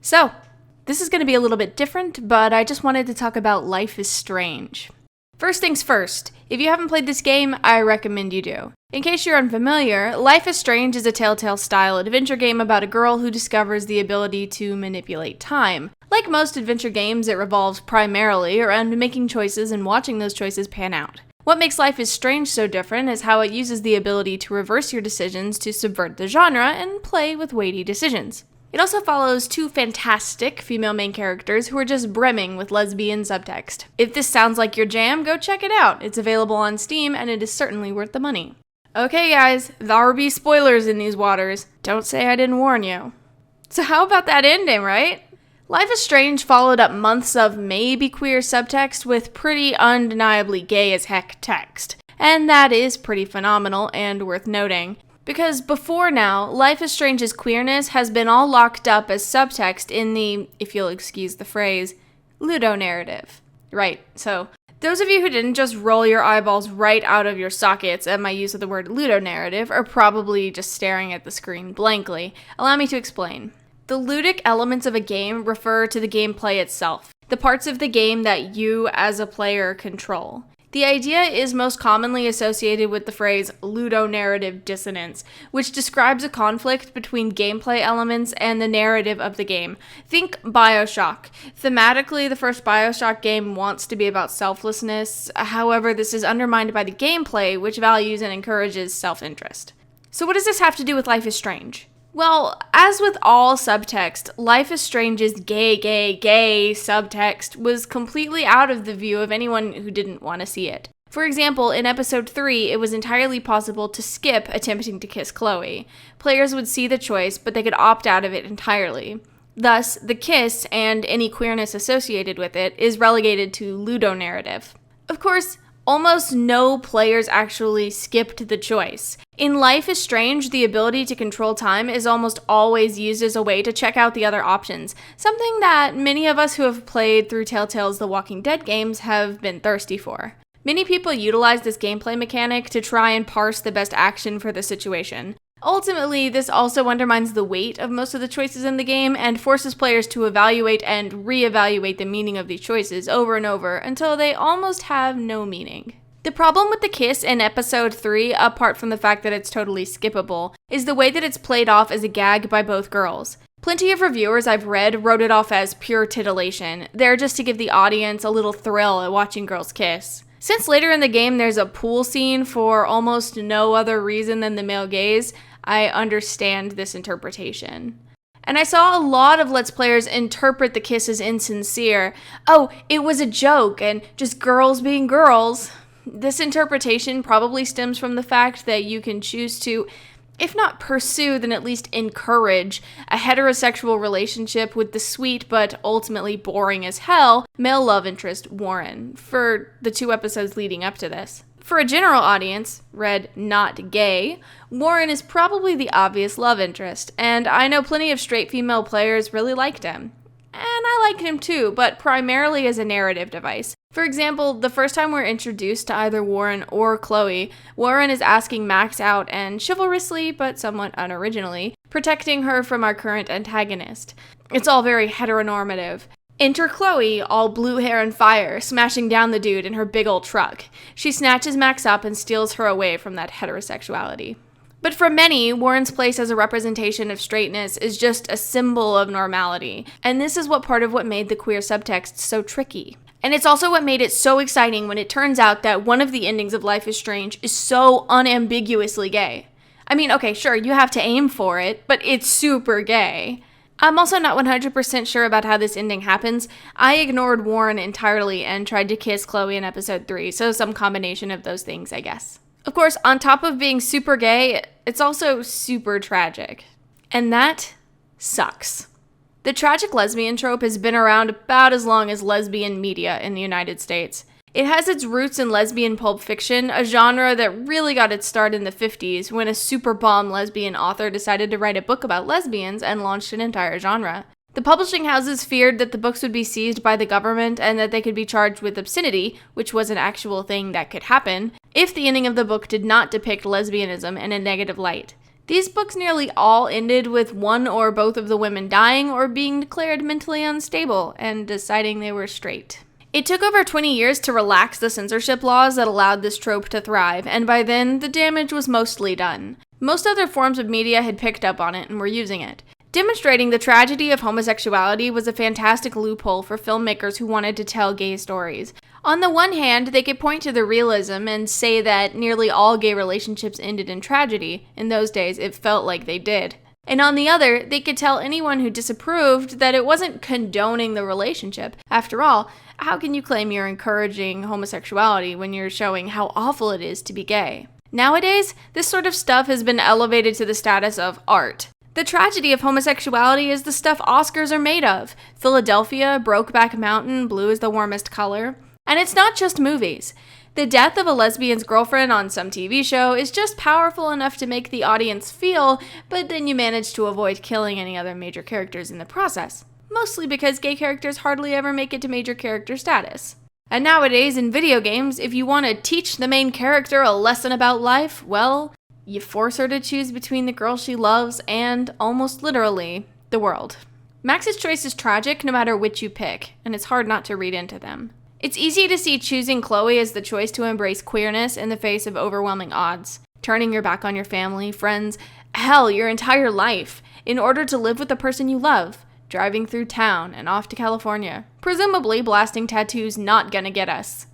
So, this is going to be a little bit different, but I just wanted to talk about Life is Strange. First things first, if you haven't played this game, I recommend you do. In case you're unfamiliar, Life is Strange is a Telltale-style adventure game about a girl who discovers the ability to manipulate time. Like most adventure games, it revolves primarily around making choices and watching those choices pan out. What makes Life is Strange so different is how it uses the ability to reverse your decisions to subvert the genre and play with weighty decisions. It also follows two fantastic female main characters who are just brimming with lesbian subtext. If this sounds like your jam, go check it out. It's available on Steam, and it is certainly worth the money. Okay guys, there'll be spoilers in these waters. Don't say I didn't warn you. So how about that ending, right? Life is Strange followed up months of maybe queer subtext with pretty undeniably gay as heck text. And that is pretty phenomenal and worth noting. Because before now, Life is Strange's queerness has been all locked up as subtext in the, if you'll excuse the phrase, ludonarrative. Right, so those of you who didn't just roll your eyeballs right out of your sockets at my use of the word ludonarrative are probably just staring at the screen blankly. Allow me to explain. The ludic elements of a game refer to the gameplay itself, the parts of the game that you as a player control. The idea is most commonly associated with the phrase ludonarrative dissonance, which describes a conflict between gameplay elements and the narrative of the game. Think BioShock. Thematically, the first BioShock game wants to be about selflessness, however, this is undermined by the gameplay, which values and encourages self-interest. So what does this have to do with Life is Strange? Well, as with all subtext, Life is Strange's gay subtext was completely out of the view of anyone who didn't want to see it. For example, in episode 3, it was entirely possible to skip attempting to kiss Chloe. Players would see the choice, but they could opt out of it entirely. Thus, the kiss, and any queerness associated with it, is relegated to ludonarrative. Of course, almost no players actually skipped the choice. In Life is Strange, the ability to control time is almost always used as a way to check out the other options, something that many of us who have played through Telltale's The Walking Dead games have been thirsty for. Many people utilize this gameplay mechanic to try and parse the best action for the situation. Ultimately, this also undermines the weight of most of the choices in the game and forces players to evaluate and re-evaluate the meaning of these choices over and over until they almost have no meaning. The problem with the kiss in episode 3, apart from the fact that it's totally skippable, is the way that it's played off as a gag by both girls. Plenty of reviewers I've read wrote it off as pure titillation, there just to give the audience a little thrill at watching girls kiss. Since later in the game there's a pool scene for almost no other reason than the male gaze, I understand this interpretation. And I saw a lot of Let's Players interpret the kiss as insincere. Oh, it was a joke and just girls being girls. This interpretation probably stems from the fact that you can choose to, if not pursue, then at least encourage a heterosexual relationship with the sweet but ultimately boring as hell male love interest Warren for the 2 episodes leading up to this. For a general audience, read not gay, Warren is probably the obvious love interest, and I know plenty of straight female players really liked him. And I liked him too, but primarily as a narrative device. For example, the first time we're introduced to either Warren or Chloe, Warren is asking Max out and chivalrously, but somewhat unoriginally, protecting her from our current antagonist. It's all very heteronormative. Enter Chloe, all blue hair and fire, smashing down the dude in her big old truck. She snatches Max up and steals her away from that heterosexuality. But for many, Warren's place as a representation of straightness is just a symbol of normality, and this is part of what made the queer subtext so tricky. And it's also what made it so exciting when it turns out that one of the endings of Life is Strange is so unambiguously gay. I mean, okay, sure, you have to aim for it, but it's super gay. I'm also not 100% sure about how this ending happens. I ignored Warren entirely and tried to kiss Chloe in episode 3, so some combination of those things, I guess. Of course, on top of being super gay, it's also super tragic. And that sucks. The tragic lesbian trope has been around about as long as lesbian media in the United States. It has its roots in lesbian pulp fiction, a genre that really got its start in the 50s when a super bomb lesbian author decided to write a book about lesbians and launched an entire genre. The publishing houses feared that the books would be seized by the government and that they could be charged with obscenity, which was an actual thing that could happen, if the ending of the book did not depict lesbianism in a negative light. These books nearly all ended with one or both of the women dying or being declared mentally unstable and deciding they were straight. It took over 20 years to relax the censorship laws that allowed this trope to thrive, and by then, the damage was mostly done. Most other forms of media had picked up on it and were using it. Demonstrating the tragedy of homosexuality was a fantastic loophole for filmmakers who wanted to tell gay stories. On the one hand, they could point to the realism and say that nearly all gay relationships ended in tragedy. In those days, it felt like they did. And on the other, they could tell anyone who disapproved that it wasn't condoning the relationship. After all, how can you claim you're encouraging homosexuality when you're showing how awful it is to be gay? Nowadays, this sort of stuff has been elevated to the status of art. The tragedy of homosexuality is the stuff Oscars are made of. Philadelphia, Brokeback Mountain, blue is the warmest color. And it's not just movies. The death of a lesbian's girlfriend on some TV show is just powerful enough to make the audience feel, but then you manage to avoid killing any other major characters in the process. Mostly because gay characters hardly ever make it to major character status. And nowadays, in video games, if you want to teach the main character a lesson about life, well, you force her to choose between the girl she loves and, almost literally, the world. Max's choice is tragic no matter which you pick, and it's hard not to read into them. It's easy to see choosing Chloe as the choice to embrace queerness in the face of overwhelming odds, turning your back on your family, friends, hell, your entire life, in order to live with the person you love, driving through town and off to California, presumably blasting tattoos not gonna get us.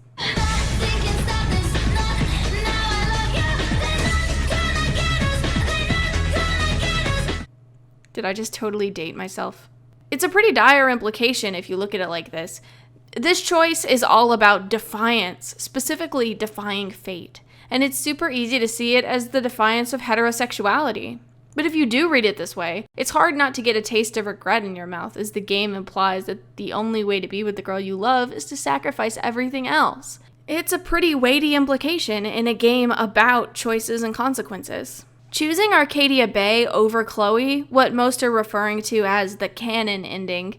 Did I just totally date myself? It's a pretty dire implication if you look at it like this. This choice is all about defiance, specifically defying fate, and it's super easy to see it as the defiance of heterosexuality. But if you do read it this way, it's hard not to get a taste of regret in your mouth, as the game implies that the only way to be with the girl you love is to sacrifice everything else. It's a pretty weighty implication in a game about choices and consequences. Choosing Arcadia Bay over Chloe, what most are referring to as the canon ending,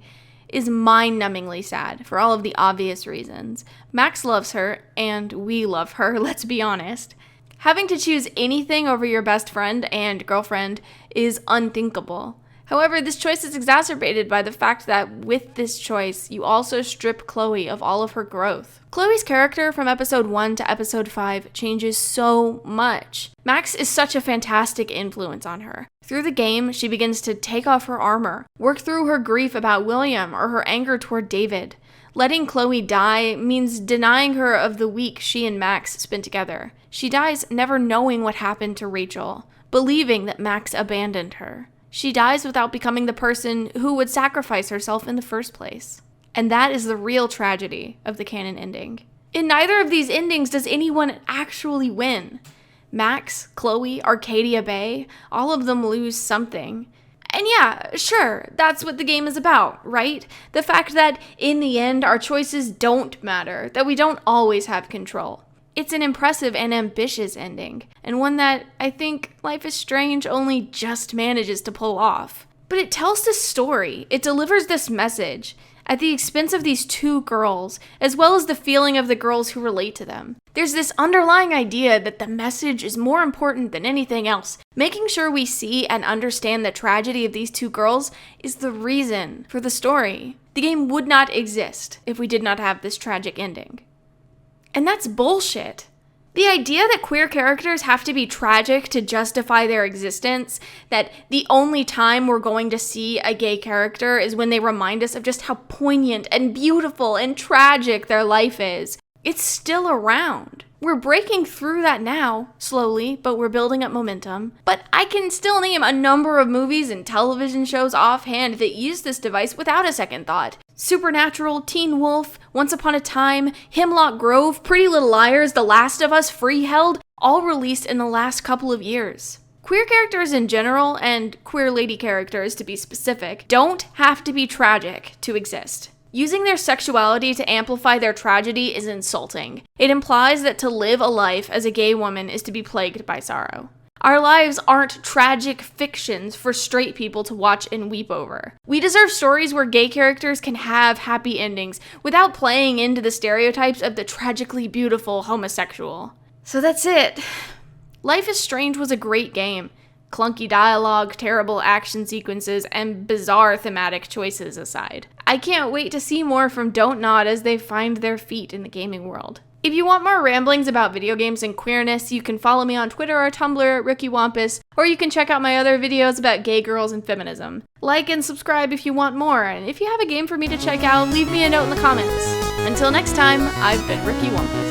is mind-numbingly sad for all of the obvious reasons. Max loves her, and we love her, let's be honest. Having to choose anything over your best friend and girlfriend is unthinkable. However, this choice is exacerbated by the fact that with this choice, you also strip Chloe of all of her growth. Chloe's character from episode 1 to episode 5 changes so much. Max is such a fantastic influence on her. Through the game, she begins to take off her armor, work through her grief about William or her anger toward David. Letting Chloe die means denying her of the week she and Max spent together. She dies never knowing what happened to Rachel, believing that Max abandoned her. She dies without becoming the person who would sacrifice herself in the first place. And that is the real tragedy of the canon ending. In neither of these endings does anyone actually win. Max, Chloe, Arcadia Bay, all of them lose something. And yeah, sure, that's what the game is about, right? The fact that in the end our choices don't matter, that we don't always have control. It's an impressive and ambitious ending, and one that I think Life is Strange only just manages to pull off. But it tells this story, it delivers this message, at the expense of these two girls, as well as the feeling of the girls who relate to them. There's this underlying idea that the message is more important than anything else. Making sure we see and understand the tragedy of these two girls is the reason for the story. The game would not exist if we did not have this tragic ending. And that's bullshit. The idea that queer characters have to be tragic to justify their existence, that the only time we're going to see a gay character is when they remind us of just how poignant and beautiful and tragic their life is, it's still around. We're breaking through that now, slowly, but we're building up momentum. But I can still name a number of movies and television shows offhand that use this device without a second thought. Supernatural, Teen Wolf, Once Upon a Time, Hemlock Grove, Pretty Little Liars, The Last of Us, Freeheld, all released in the last couple of years. Queer characters in general, and queer lady characters to be specific, don't have to be tragic to exist. Using their sexuality to amplify their tragedy is insulting. It implies that to live a life as a gay woman is to be plagued by sorrow. Our lives aren't tragic fictions for straight people to watch and weep over. We deserve stories where gay characters can have happy endings without playing into the stereotypes of the tragically beautiful homosexual. So that's it. Life is Strange was a great game. clunky dialogue, terrible action sequences, and bizarre thematic choices aside. I can't wait to see more from Don't Nod as they find their feet in the gaming world. If you want more ramblings about video games and queerness, you can follow me on Twitter or Tumblr at RookieWampus, or you can check out my other videos about gay girls and feminism. Like and subscribe if you want more, and if you have a game for me to check out, leave me a note in the comments. Until next time, I've been Rookie Wampus.